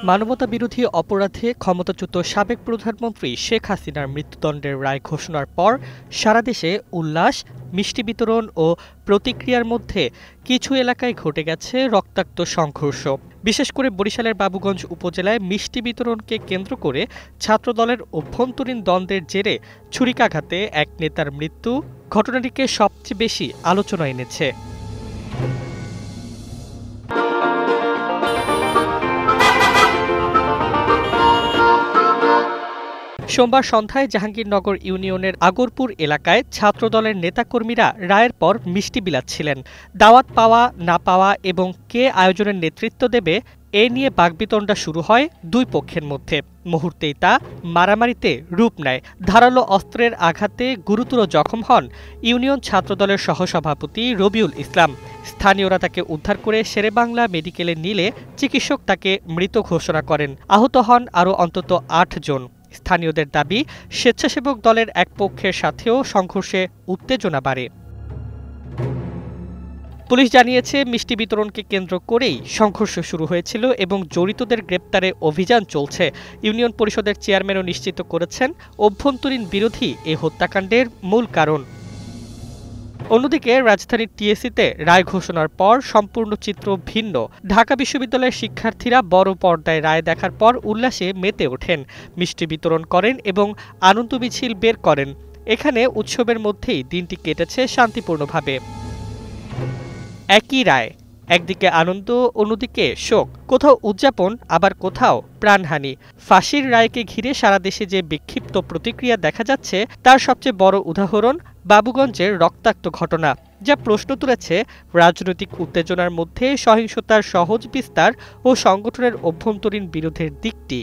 মানবতা বিরোধী অপরাধে ক্ষমতাচ্যুত সাবেক প্রধানমন্ত্রী শেখ হাসিনার মৃত্যুদণ্ডের রায় ঘোষণার পর সারা দেশে উল্লাস, মিষ্টি বিতরণ ও প্রতিক্রিয়ার মধ্যে কিছু এলাকায় ঘটে গেছে রক্তাক্ত সংঘর্ষ। বিশেষ করে বরিশালের বাবুগঞ্জ উপজেলায় মিষ্টি বিতরণকে কেন্দ্র করে ছাত্রদলের অভ্যন্তরীণ দ্বন্দ্বের জেরে ছুরিকাঘাতে এক নেতার মৃত্যু ঘটনাটিকে সবচেয়ে বেশি আলোচনা এনেছে। সোমবার সন্ধ্যায় জাহাঙ্গীরনগর ইউনিয়নের আগরপুর এলাকায় ছাত্রদলের নেতাকর্মীরা রায়ের পর মিষ্টি বিলাচ্ছিলেন। দাওয়াত পাওয়া না পাওয়া এবং কে আয়োজনের নেতৃত্ব দেবে এ নিয়ে বাকবিতণ্ডা শুরু হয় দুই পক্ষের মধ্যে। মুহূর্তেই তা মারামারিতে রূপ নেয়। ধারালো অস্ত্রের আঘাতে গুরুতর জখম হন ইউনিয়ন ছাত্রদলের সহসভাপতি রবিউল ইসলাম। স্থানীয়রা তাকে উদ্ধার করে শেরেবাংলা মেডিকেলে নিলে চিকিৎসক তাকে মৃত ঘোষণা করেন। আহত হন আরও অন্তত ৮ জন। স্থানীয়দের দাবি, স্বেচ্ছাসেবক দলের এক পক্ষের সাথেও সংঘর্ষে উত্তেজনা বাড়ে। পুলিশ জানিয়েছে, মিষ্টি বিতরণকে কেন্দ্র করেই সংঘর্ষ শুরু হয়েছিল এবং জড়িতদের গ্রেপ্তারে অভিযান চলছে। ইউনিয়ন পরিষদের চেয়ারম্যানও নিশ্চিত করেছেন, অভ্যন্তরীণ বিরোধী এ হত্যাকাণ্ডের মূল কারণ। অন্যদিকে রাজধানীর টিএসসিতে রায় ঘোষণার পর সম্পূর্ণ চিত্র ভিন্ন। ঢাকা বিশ্ববিদ্যালয়ের শিক্ষার্থীরা বড় পর্দায় রায় দেখার পর উল্লাসে মেতে ওঠেন, মিষ্টি বিতরণ করেন এবং আনন্দ মিছিল বের করেন। এখানে উৎসবের মধ্যেই দিনটি কেটেছে শান্তিপূর্ণভাবে। একই রায়, একদিকে আনন্দ, অন্যদিকে শোক, কোথাও উদযাপন আবার কোথাও প্রাণহানি। ফাঁসির রায়কে ঘিরে সারা দেশে যে বিক্ষিপ্ত প্রতিক্রিয়া দেখা যাচ্ছে তার সবচেয়ে বড় উদাহরণ বাবুগঞ্জের রক্তাক্ত ঘটনা, যা প্রশ্ন তুলেছে রাজনৈতিক উত্তেজনার মধ্যে সহিংসতার সহজ বিস্তার ও সংগঠনের অভ্যন্তরীণ বিরোধের দিকটি।